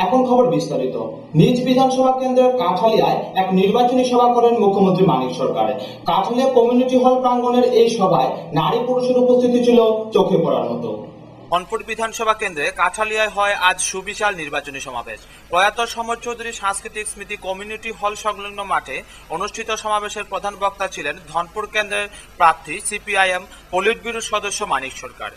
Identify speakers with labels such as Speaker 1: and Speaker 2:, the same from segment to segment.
Speaker 1: এখন খবর বিস্তারিত। নিজ বিধানসভা কেন্দ্রের কাঠালিয়ায় এক নির্বাচনী সভা করেন মুখ্যমন্ত্রী মানিক সরকার। কাঠালিয়া কমিউনিটি হল প্রাঙ্গণের এই সভায় নারী পুরুষের উপস্থিতি ছিল চোখে পড়ার মতো।
Speaker 2: ধনপুর বিধানসভা কেন্দ্রে কাঠালিয়ায় হয় আজ সুবিশাল নির্বাচনী সমাবেশ। প্রয়াত সমর চৌধুরী সাংস্কৃতিক স্মৃতি কমিউনিটি হল সংলগ্ন মাঠে অনুষ্ঠিত সমাবেশের প্রধান বক্তা ছিলেন ধনপুর কেন্দ্রের প্রার্থী সিপিআইএম পলিট ব্যুরোর সদস্য মানিক সরকার।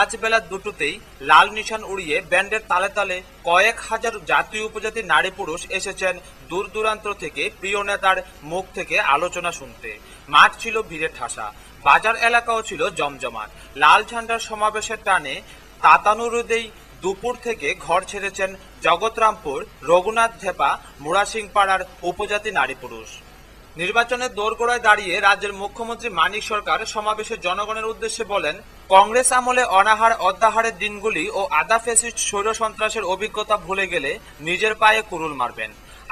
Speaker 2: আজ বেলা দুটোতেই লাল নিশান উড়িয়ে ব্যান্ডের তালে তালে কয়েক হাজার জাতীয় উপজাতি নারী পুরুষ এসেছেন দূর দূরান্ত থেকে প্রিয় নেতার মুখ থেকে আলোচনা শুনতে। মাঠ ছিল ভিড়ে ঠাসা, বাজার এলাকাও ছিল জমজমাট। লাল ঝান্ডার সমাবেশের টানে তাতানুরুদেই দুপুর থেকে ঘর ছেড়েছেন জগৎরামপুর, রঘুনাথ ধেপা, মুরাসিং পাড়ার উপজাতি নারী পুরুষ। নির্বাচনের দোরগোড়ায় দাঁড়িয়ে রাজ্যের মুখ্যমন্ত্রী মানিক সরকার সমাবেশে জনগণের উদ্দেশ্যে বলেন, কংগ্রেস আমলে অনাহার অত্যাহারের দিনগুলি ও আধা ফ্যাসিস্ট স্বৈর সন্ত্রাসের অভিজ্ঞতা ভুলে গেলে নিজের পায়ে কুড়ুল মারবেন।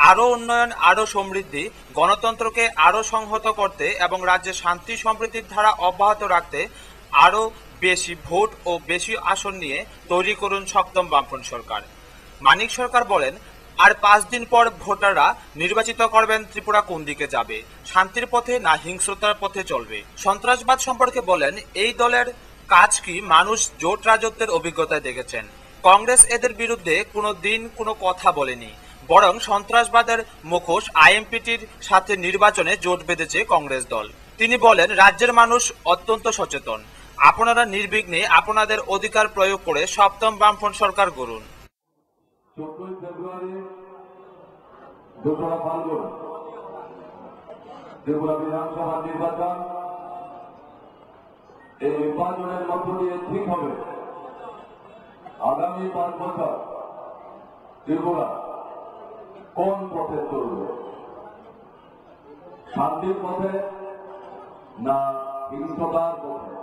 Speaker 2: আরও উন্নয়ন, আরও সমৃদ্ধি, গণতন্ত্রকে আরও সংহত করতে এবং রাজ্যে শান্তি সম্প্রীতির ধারা অব্যাহত রাখতে আরও বেশি ভোট ও বেশি আসন নিয়ে তৈরি করুন সপ্তম বামফ্রন্ট সরকার। মানিক সরকার বলেন, আর 5 দিন পর ভোটাররা নির্বাচিত করবেন ত্রিপুরা কোন দিকে যাবে, শান্তির পথে না হিংস্রতার পথে চলবে। সন্ত্রাসবাদ সম্পর্কে বলেন, এই দলের কাজ কি মানুষ জোট রাজত্বের অভিজ্ঞতায় দেখেছেন। কংগ্রেস এদের বিরুদ্ধে কোনো দিন কোনো কথা বলেনি, বরং সন্ত্রাসবাদের মুখোশ আইএমপিটির সাথে নির্বাচনে জোট বেঁধেছে কংগ্রেস দল। তিনি বলেন, রাজ্যের মানুষ অত্যন্ত সচেতন, আপনারা নির্বিঘ্নে আপনাদের অধিকার প্রয়োগ করে সপ্তম বামফ্রন্ট সরকার গড়ুন।
Speaker 3: 14 ফেব্রুয়ারি 2রা ফাল্গুন ত্রিপুরা বিধানসভা নির্বাচন। এই নির্বাচনের মধ্য দিয়ে ঠিক হবে আগামী 5 বছর ত্রিপুরা কোন পথে চলবে, শান্তির পথে না হিংসতার পথে,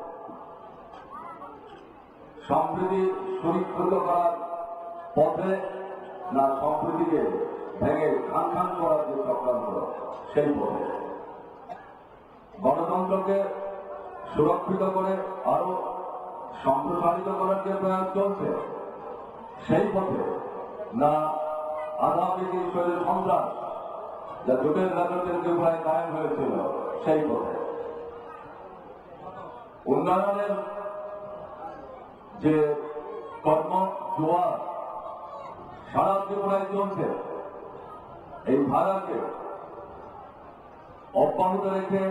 Speaker 3: সম্প্রীতি সুরক্ষিত করার পথে না সম্প্রীতিকে ভেঙে খান খান করার যে চক্রান্ত সেই পথে, গণতন্ত্রকে সুরক্ষিত করে আরো সম্প্রসারিত করার যে প্রয়াস চলছে সেই পথে, না আগামী শরীর সন্ত্রাস যা জোটের রাজত্বের ত্রিপুরায় কায়েম হয়েছিল সেই পথে, উন্নয়নের যে কর্ম জোয়ার সারা ত্রিপুরায় চলছে এই ধারাকে অব্যাহত রেখে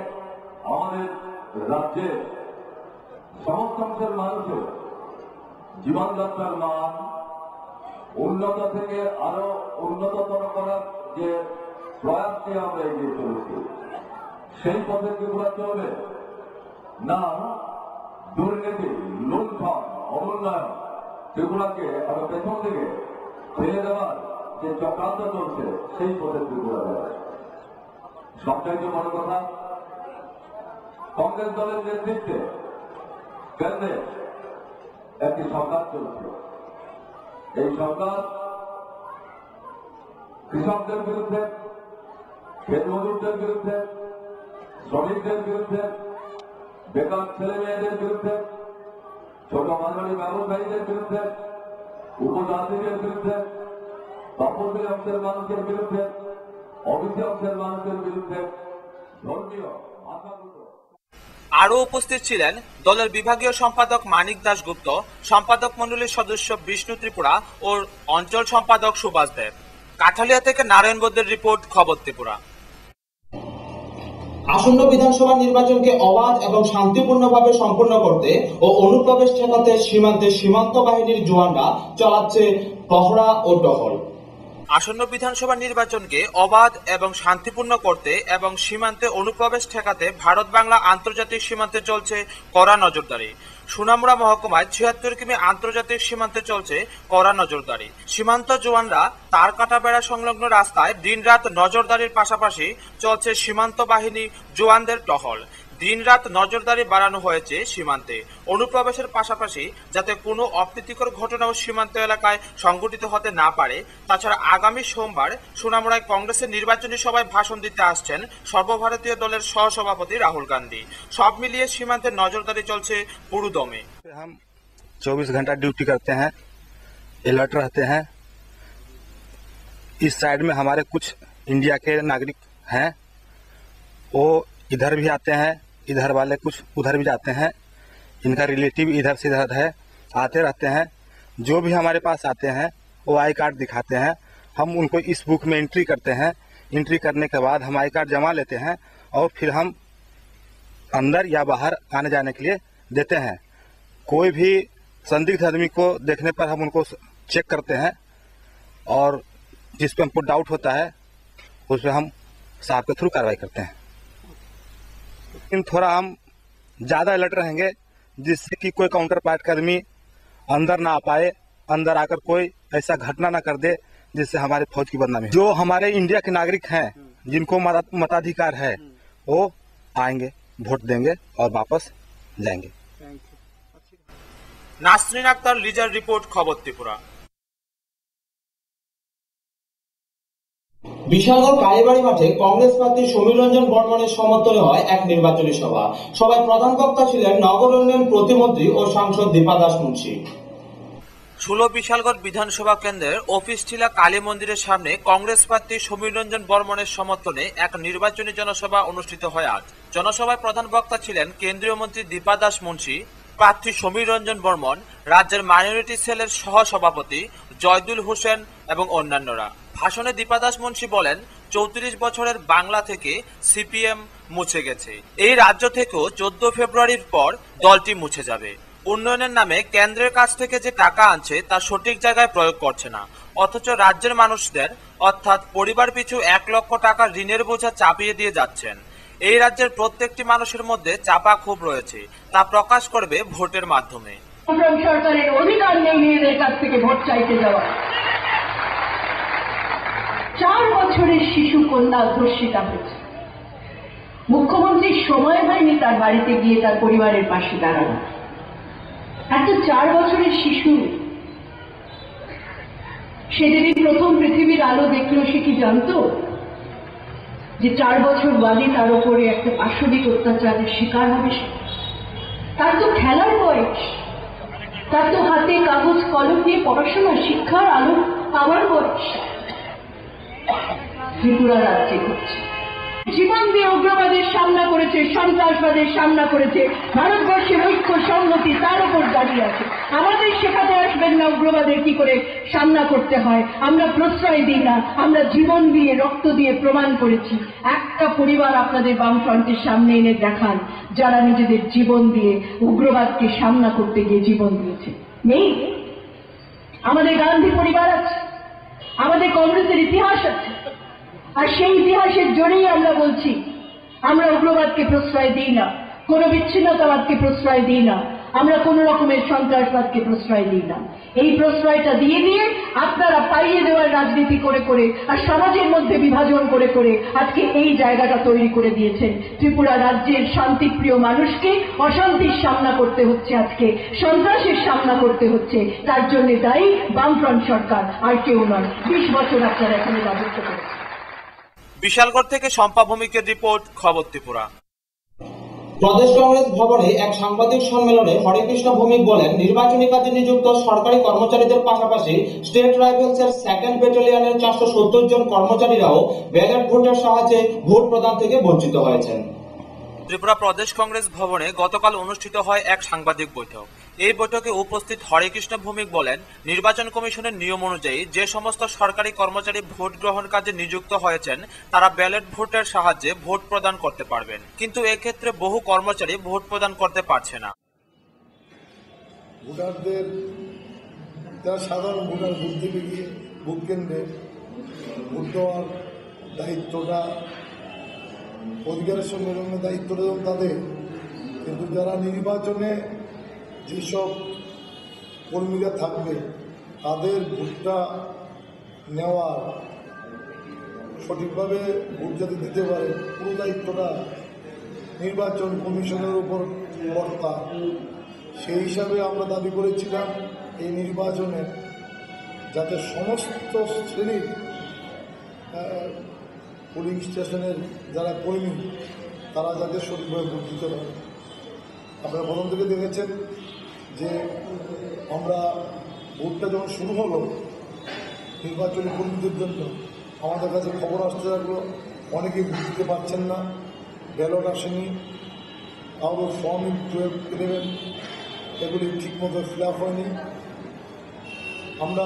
Speaker 3: আমাদের রাজ্যের সমস্ত অংশের মানুষের জীবনযাত্রার মান উন্নত থেকে আরো উন্নততর করার যে প্রয়াসকে আমরা এগিয়ে চলেছি সেই পথে ত্রিপুরা চলবে, না দুর্নীতি, লুণ্ঠন, অবনয়ন ত্রিপুরাকে আরো পেছন থেকে ফেলে দেওয়ার যে চক্রান্ত চলছে সেই পথে ত্রিপুরা যাবে। সবচাইতে বড় কথা, কংগ্রেস দলের নেতৃত্বে কেন্দ্রে একটি সরকার চলছে। এই সরকার কৃষকদের বিরুদ্ধে, ক্ষেত মজুরদের বিরুদ্ধে, শ্রমিকদের বিরুদ্ধে, বেকার ছেলে মেয়েদের বিরুদ্ধে, ছোট মাঝারি ব্যবসায়ীদের বিরুদ্ধে, উপজাতিদের বিরুদ্ধে, তপশিলি অংশের মানুষের বিরুদ্ধে, ওবিসি অংশের মানুষের বিরুদ্ধে, ধর্মীয় ভাষাগত।
Speaker 2: আরও উপস্থিত ছিলেন দলের বিভাগীয় সম্পাদক মানিক দাশগুপ্ত, সম্পাদক মণ্ডলীর সদস্য বিষ্ণু ত্রিপুরা ও অঞ্চল সম্পাদক সুভাষ দেব। কাঠালিয়া থেকে নারায়ণ বৈদ্যের রিপোর্ট, খবর ত্রিপুরা।
Speaker 1: আসন্ন বিধানসভা নির্বাচনকে অবাধ এবং শান্তিপূর্ণভাবে সম্পন্ন করতে ও অনুপ্রবেশ ঠেকাতে সীমান্তে সীমান্ত বাহিনীর জওয়ানরা চালাচ্ছে পহরা ও টহল।
Speaker 2: আসন্ন বিধানসভা নির্বাচনকে অবাধ এবং শান্তিপূর্ণ করতে এবং সীমান্তে অনুপ্রবেশ ঠেকাতে ভারত বাংলা আন্তর্জাতিক সীমান্তে চলছে কড়া নজরদারি। সুনামুড়া মহকুমায় 76 কিমি আন্তর্জাতিক সীমান্তে চলছে কড়া নজরদারি। সীমান্ত জওয়ানরা তার কাটা বেড়া সংলগ্ন রাস্তায় দিনরাত নজরদারির পাশাপাশি চলছে সীমান্ত বাহিনী জওয়ানদের টহল। দিনরাত নজরদারি বাড়ানো হয়েছে সীমান্তে। অনুপ্রবেশের পাশাপাশি যাতে কোনো অপ্রীতিকর ঘটনাও সীমান্ত এলাকায় সংঘটিত হতে না পারে। তাছাড়া আগামী সোমবার সুনামুড়ায় কংগ্রেসের নির্বাচনী সভায় ভাষণ দিতে আসছেন সর্বভারতীয় দলের সহসভাপতি রাহুল গান্ধী। সব মিলিয়ে সীমান্তে নজরদারি চলছে পুরোদমে।
Speaker 4: हम 24 घंटा ड्यूटी करते हैं, अलर्ट रहते हैं इस साइड में हमारे कुछ इंडिया के नागरिक हैं, वो इधर भी आते हैं, इधर वाले कुछ उधर भी जाते हैं, इनका रिलेटिव इधर से इधर है, आते रहते हैं। जो भी हमारे पास आते हैं वो आई कार्ड दिखाते हैं, हम उनको इस बुक में एंट्री करते हैं। एंट्री करने के बाद हम आई कार्ड जमा लेते हैं और फिर हम अंदर या बाहर आने जाने के लिए देते हैं। कोई भी संदिग्ध आदमी को देखने पर हम उनको चेक करते हैं और जिस पे हमको डाउट होता है उस पर हम साहब के थ्रू कार्रवाई करते हैं। लेकिन थोड़ा हम ज़्यादा अलर्ट रहेंगे जिससे कि कोई काउंटर पार्ट का आदमी अंदर ना आ पाए, अंदर आकर कोई ऐसा घटना ना कर दे जिससे हमारे फौज की बदनामी हो। जो हमारे इंडिया के नागरिक हैं जिनको मताधिकार है वो आएंगे, ভোট देंगे और वापस जाएंगे।
Speaker 2: নাসরিন আক্তার, লিজার রিপোর্ট, খবর ত্রিপুরা।
Speaker 1: বিশালগড় কালীবাড়ি মাঠে কংগ্রেস প্রার্থী সমীর রঞ্জন বর্মনের সমর্থনে হয় এক নির্বাচনী সভা। সভায় প্রধান বক্তা ছিলেন নগর উন্নয়ন প্রতিমন্ত্রী ও সাংসদ দীপা দাস মুন্সি।
Speaker 2: 16 বিশালগড় বিধানসভা কেন্দ্রের অফিস টিলা কালী মন্দিরের সামনে কংগ্রেস প্রার্থী সমীর রঞ্জন বর্মনের সমর্থনে এক নির্বাচনী জনসভা অনুষ্ঠিত হয় আজ। জনসভায় প্রধান বক্তা ছিলেন কেন্দ্রীয় মন্ত্রী দীপা দাস মুন্সি, প্রার্থী সমীর রঞ্জন বর্মন, রাজ্যের মাইনরিটি সেলের সহ সভাপতি জয়দুল হোসেন এবং অন্যান্যরা। ভাষণে দীপা দাস মুন্সি বলেন, 34 বছরের বাংলা থেকে সিপিএম মুছে গেছে। এই রাজ্য থেকেও 14 ফেব্রুয়ারির পর দলটি মুছে যাবে। উন্নয়নের নামে কেন্দ্রের কাছ থেকে যে টাকা আনছে তা সঠিক জায়গায় প্রয়োগ করছে না, অথচ রাজ্যের মানুষদের অর্থাৎ পরিবার পিছু 1 লক্ষ টাকা ঋণের বোঝা চাপিয়ে দিয়ে যাচ্ছেন। এই রাজ্যের প্রত্যেকটি মানুষের মধ্যে চাপা ক্ষোভ রয়েছে, তা প্রকাশ করবে ভোটের মাধ্যমে।
Speaker 5: সরকারের অধিকার নেই মেয়েদের কাছ থেকে ভোট চাইতে যাওয়া। 4 বছরের শিশু কন্যা ধর্ষিতা হয়েছে। মুখ্যমন্ত্রীর সময় হয়নি তার বাড়িতে গিয়ে তার পরিবারের পাশে দাঁড়ানো। একটা 4 বছরের শিশু সে যদি প্রথম পৃথিবীর আলো দেখলো, সে কি জানতো যে 4 বছর বাদে তার উপরে একটা পাশবিক অত্যাচারের শিকার হবে সে? তার তো খেলার বয়স, তার তো হাতে কাগজ কলম দিয়ে পড়াশোনা শিক্ষার আলো পাওয়ার বয়স। ত্রিপুরা রাজ্যে হচ্ছে জীবন দিয়ে উগ্রবাদের সামনা করেছে, সন্ত্রাসবাদের সামনা করেছে, ভারতবর্ষের ঐক্য সংহতি তার উপর দাঁড়িয়ে আছে। আমাদের শেখাতে আসবেন না উগ্রবাদের কি করে সামনা করতে হয়। আমরা প্রশ্রয় দিই না, আমরা জীবন দিয়ে রক্ত দিয়ে প্রমাণ করেছি। একটা পরিবার আপনাদের বামফ্রন্টের সামনে এনে দেখান যারা নিজেদের জীবন দিয়ে উগ্রবাদকে সামনা করতে গিয়ে জীবন দিয়েছে। নেই। আমাদের গান্ধী পরিবার আছে, আমাদের কংগ্রেসের ইতিহাস আছে, আর সেই ইতিহাসের জোরেই আমরা বলছি আমরা উগ্রবাদকে প্রশ্রয় দিই না, কোন বিচ্ছিন্নতাবাদকে প্রশ্রয় দিই না, আমরা কোন রকমের সন্ত্রাসবাদকে প্রশ্রয় দিই না। এই প্রশ্রয়টা দিয়ে দিয়ে আপনারা পাইয়ে দেওয়ার রাজনীতি করে করে আর সমাজের মধ্যে বিভাজন করে করে আজকে এই জায়গাটা তৈরি করে দিয়েছেন। ত্রিপুরা রাজ্যের শান্তিপ্রিয় মানুষকে অশান্তির সামনা করতে হচ্ছে, আজকে সন্ত্রাসের সামনা করতে হচ্ছে। তার জন্য দায়ী বামফ্রন্ট সরকার, আর কেউ নয়। 20 বছর আপনারা এখানে রাজত্ব করেছেন।
Speaker 2: বিশালগড় থেকে শম্পা ভৌমিকের রিপোর্ট, খবর ত্রিপুরা।
Speaker 1: প্রদেশ কংগ্রেস ভবনে এক সাংবাদিক সম্মেলনে হরেকৃষ্ণ ভৌমিক বলেন, নির্বাচনী কাজে নিযুক্ত সরকারি কর্মচারীদের পাশাপাশি স্টেট রাইফেলসের 2nd ব্যাটালিয়নের 470 জন কর্মচারীরাও ব্যালট ভোটের সাহায্যে ভোট প্রদান থেকে বঞ্চিত হয়েছেন।
Speaker 2: ত্রিপুরা প্রদেশ কংগ্রেস ভবনে গতকাল অনুষ্ঠিত হয় এক সাংবাদিক বৈঠক। এই বৈঠকে উপস্থিত হরেকৃষ্ণ ভৌমিক বলেন, নির্বাচন কমিশনের নিয়ম অনুযায়ী যে সমস্ত সরকারি কর্মচারী ভোট গ্রহণ কাজে নিযুক্ত হয়েছেন তারা ব্যালট ভোটের সাহায্যে ভোট প্রদান করতে পারবেন, কিন্তু এক্ষেত্রে বহু কর্মচারী ভোট প্রদান করতে পারছে না।
Speaker 6: ভোটারদের যারা সাধারণ ভোটার বুথ থেকে গিয়ে ভোট কেন্দ্রে ভোট দেওয়ার দায়িত্বটা অধিকারের সঙ্গে দায়িত্বটা যেমন তাদের, কিন্তু যারা নির্বাচনে যেসব কর্মীরা থাকবে তাদের ভোটটা নেওয়ার সঠিকভাবে ভোট যাতে দিতে পারে পুরো দায়িত্বটা নির্বাচন কমিশনের উপর বর্তা। সেই হিসাবে আমরা দাবি করেছিলাম এই নির্বাচনে যাতে সমস্ত শ্রেণীর পোলিং স্টেশনের যারা কর্মী তারা যাতে সঠিকভাবে ভোট দিতে পারে। আপনারা প্রথম থেকে দেখেছেন যে আমরা ভোটটা যখন শুরু হলো নির্বাচনী কর্মীদের জন্য আমাদের কাছে খবর আসতে থাকলো অনেকেই ভোট দিতে পারছেন না, ব্যালট আসেনি, আরও ফর্ম 12-11 এগুলি ঠিকমতো ফিল আপ হয়নি। আমরা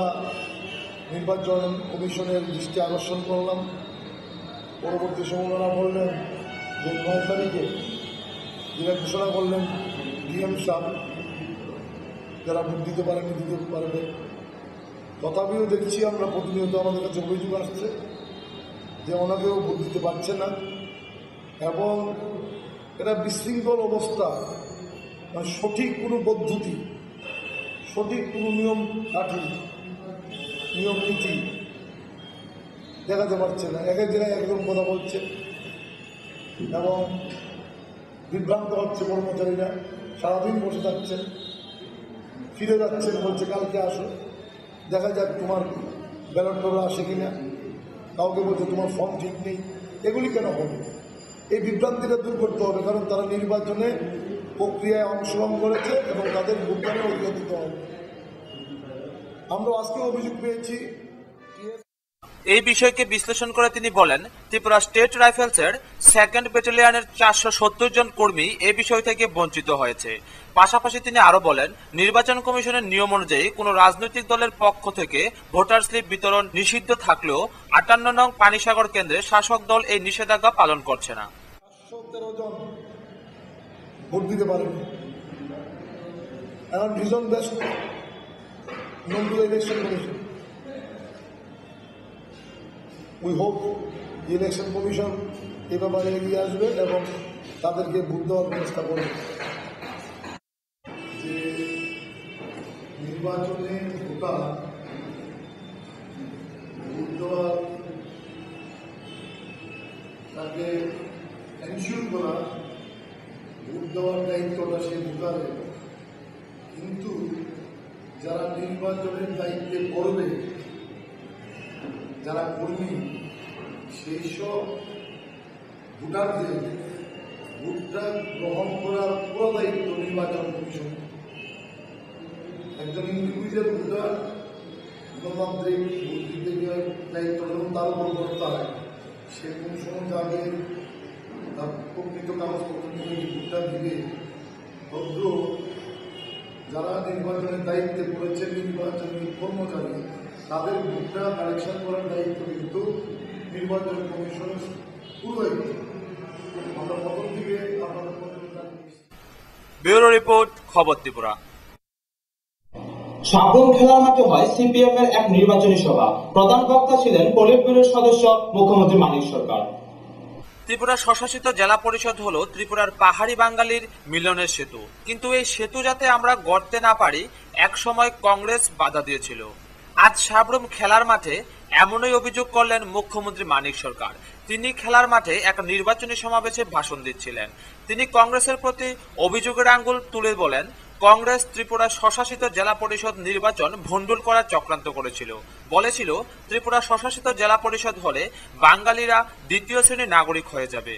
Speaker 6: নির্বাচন কমিশনের দৃষ্টি আকর্ষণ করলাম। পরবর্তী সময় ওনারা বললেন যে 9 তারিখে যেটা ঘোষণা করলেন ডিএম সাহেব, যারা ভোট দিতে পারেনি দিতে পারবে। তথাপিও দেখছি আমরা প্রতিনিয়ত আমাদের কাছে অভিযোগ আসছে যে ওনাকেও ভোট দিতে পারছে না, এবং এটা বিশৃঙ্খল অবস্থা, মানে সঠিক কোনো পদ্ধতি, সঠিক কোনো নিয়ম কাঠি, নিয়ম নীতি দেখাতে পারছে না। এক এক জায়গায় একদম কথা বলছে এবং বিভ্রান্ত হচ্ছে কর্মচারীরা, সারাদিন বসে যাচ্ছেন, ফিরে যাচ্ছেন, বলছে কালকে আসো, দেখা যাক তোমার ব্যালট পেপার আসে কিনা, কাউকে বলছে তোমার ফর্ম ঠিক নেই। এগুলি কেন হবে? এই বিভ্রান্তিটা দূর করতে হবে, কারণ তারা নির্বাচনে প্রক্রিয়ায় অংশগ্রহণ করেছে এবং তাদের ভোটদানের অধিকার দিতে হবে। আমরা আজকে অভিযোগ পেয়েছি।
Speaker 2: এই বিষয়কে বিশ্লেষণ করে তিনি বলেন, ত্রিপুরা স্টেট রাইফেলসের 2nd ব্যাটালিয়নের 470 জন কর্মী এ বিষয় থেকে বঞ্চিত হয়েছে। পাশাপাশি তিনি আরো বলেন, নির্বাচন কমিশনের নিয়ম অনুযায়ী কোন রাজনৈতিক দলের পক্ষ থেকে ভোটার স্লিপ বিতরণ নিষিদ্ধ থাকলেও 58 নং পানিসাগর কেন্দ্রে শাসক দল এই নিষেধাজ্ঞা পালন করছে না।
Speaker 6: 513 জন ভোট দিতে পারেনি। এখন রিজন বেস্ট নন্দুয়া election commission. We hope election commission এ ব্যাপারে এগিয়ে আসবে এবং তাদেরকে ভোট দেওয়ার ব্যবস্থা করবে। যে নির্বাচনে ভোটার ভোট দেওয়ার তাকে এনশিওর করা, ভোট দেওয়ার দায়িত্বটা সেই ভোটারের, কিন্তু যারা নির্বাচনের দায়িত্বে করবে, যারা কর্মী, সেই সব ভোটারদের ভোটটা গ্রহণ করার পুরো দায়িত্ব নির্বাচন কমিশন। একজন ইন্ডিভিজুয়াল ভোটার গণতান্ত্রিক ভোট দিতে গিয়ে দায়িত্ব যখন তার উপর করতে হয়, সে কোন সময় আগে তার প্রকৃত কাগজপত্র নিয়ে ভোটটা দিবে। ভদ্র যারা নির্বাচনের দায়িত্বে পড়েছে, নির্বাচনী কর্মচারী, তাদের ভোটটা কালেকশন করার দায়িত্ব কিন্তু নির্বাচন কমিশনের পুরো দায়িত্ব। আমরা প্রথম থেকে আপনাদের
Speaker 2: ব্যুরো রিপোর্ট, খবর ত্রিপুরা।
Speaker 1: সাবরুম খেলার মাঠে হয় সিপিএম এর এক নির্বাচনী সভা। প্রধান বক্তা ছিলেন পলিট ব্যুরোর সদস্য মুখ্যমন্ত্রী মানিক সরকার।
Speaker 2: ত্রিপুরা স্বশাসিত জেলা পরিষদ হলো ত্রিপুরার পাহাড়ি বাঙালির মিলনের সেতু, কিন্তু এই সেতু যাতে আমরা গড়তে না পারি, এক সময় কংগ্রেস বাধা দিয়েছিল। আজ সাবরুম খেলার মাঠে এমনই অভিযোগ করলেন মুখ্যমন্ত্রী মানিক সরকার। তিনি খেলার মাঠে এক নির্বাচনী সমাবেশে ভাষণ দিচ্ছিলেন। তিনি কংগ্রেসের প্রতি অভিযোগের আঙ্গুল তুলে বলেন, কংগ্রেস ত্রিপুরা স্বশাসিত জেলা পরিষদ নির্বাচন ভণ্ডুল করার চক্রান্ত করেছিল। বলেছিল ত্রিপুরা স্বশাসিত জেলা পরিষদ হলে বাঙালিরা দ্বিতীয় শ্রেণীর নাগরিক হয়ে যাবে।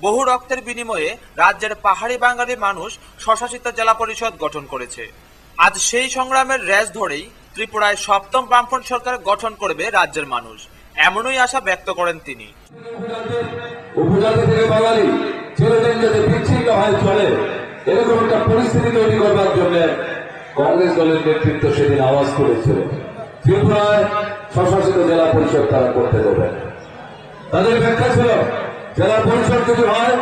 Speaker 2: বহু রক্তের বিনিময়ে রাজ্যের পাহাড়ি বাঙালি মানুষ স্বশাসিত জেলা পরিষদ গঠন করেছে। আজ সেই সংগ্রামের রেশ ধরেই ত্রিপুরায় 7ম বামফ্রন্ট সরকার গঠন করবে রাজ্যের মানুষ, এমনই আশা ব্যক্ত করেন তিনি।
Speaker 3: উপজাতি থেকে বাঙালি ছেলেদের যাতে বিচ্ছিন্ন হয় চলে, এরকম একটা পরিস্থিতি তৈরি করবার জন্য কংগ্রেস দলের নেতৃত্ব সেদিন আওয়াজ তুলেছিল, ত্রিপুরায় স্বশাসিত জেলা পরিষদ তারা করতে দেবে। তাদের ব্যাখ্যা ছিল, জেলা পরিষদ যদি হয়,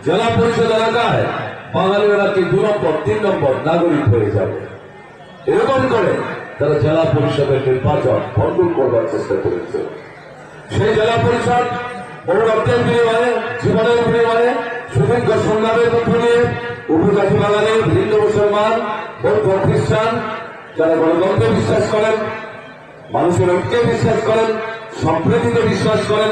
Speaker 3: জেলা পরিষদ এলাকায় বাঙালিরা কি 2 নম্বর 3 নম্বর নাগরিক হয়ে যাবে। এরকম করে তারা জেলা পরিষদের নির্বাচন ভণ্ডুল করবার চেষ্টা করেছে। সেই জেলা পরিষদ বহু রক্তের বিনিময়ে, জীবনের বিনিময়ে, সুদীর্ঘ সংগ্রামের মধ্য দিয়ে উপজাতি বাঙালি, হিন্দু, মুসলমান, বৌদ্ধ, খ্রিস্টান, যারা গণতন্ত্রে বিশ্বাস করেন, মানুষের ঐক্যে বিশ্বাস করেন, সম্প্রীতিতে বিশ্বাস করেন,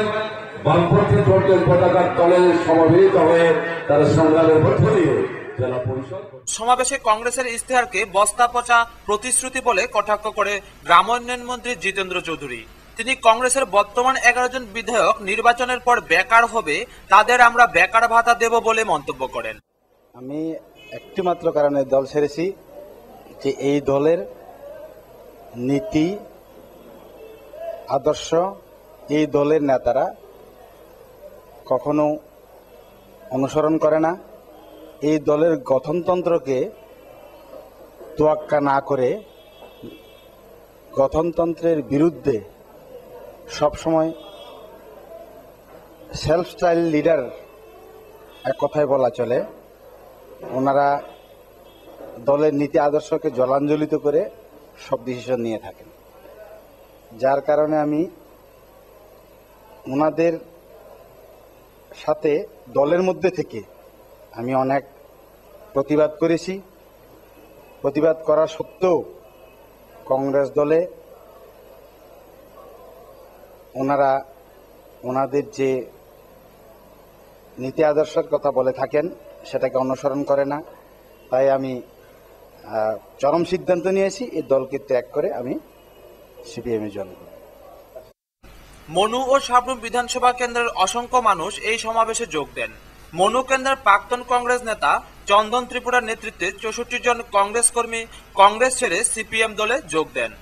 Speaker 3: বামপন্থী ফ্রন্টের পতাকার তলে সমবেত হয়ে তারা সংগ্রামের মধ্য দিয়ে জেলা পরিষদ।
Speaker 2: সমাবেশে কংগ্রেসের ইশতেহারকে বস্তা পচা প্রতিশ্রুতি বলে কটাক্ষ করে গ্রামোন্নয়ন মন্ত্রী জিতেন্দ্র চৌধুরী। তিনি কংগ্রেসের বর্তমান 11 জন বিধায়ক নির্বাচনের পর বেকার হবে, তাদের আমরা বেকার ভাতা দেব বলে মন্তব্য করেন।
Speaker 7: আমি একটি মাত্র কারণে দল ছেড়েছি, যে এই দলের নীতি আদর্শ এই দলের নেতারা কখনো অনুসরণ করে না। এই দলের গঠনতন্ত্রকে তোয়াক্কা না করে গঠনতন্ত্রের বিরুদ্ধে সবসময় সেলফ স্টাইল লিডার এক কথায় বলা চলে, ওনারা দলের নীতি আদর্শকে জলাঞ্জলিত করে সব ডিসিশন নিয়ে থাকেন। যার কারণে আমি ওনাদের সাথে দলের মধ্যে থেকে আমি অনেক প্রতিবাদ করেছি। প্রতিবাদ করা সত্ত্বেও কংগ্রেস দলে ওনারা ওনাদের যে নীতি আদর্শের কথা বলে থাকেন সেটাকে অনুসরণ করে না। তাই আমি চরম সিদ্ধান্ত নিয়েছি এই দলকে ত্যাগ করে আমি সিপিএমে জয়েন করব।
Speaker 2: মনু ও সাবরুম বিধানসভা কেন্দ্রের অসংখ্য মানুষ এই সমাবেশে যোগ দেন। মনু কেন্দ্রের প্রাক্তন কংগ্রেস নেতা চন্দন ত্রিপুরার নেতৃত্বে 64 জন কংগ্রেস কর্মী কংগ্রেস ছেড়ে সিপিএম দলে যোগ দেন।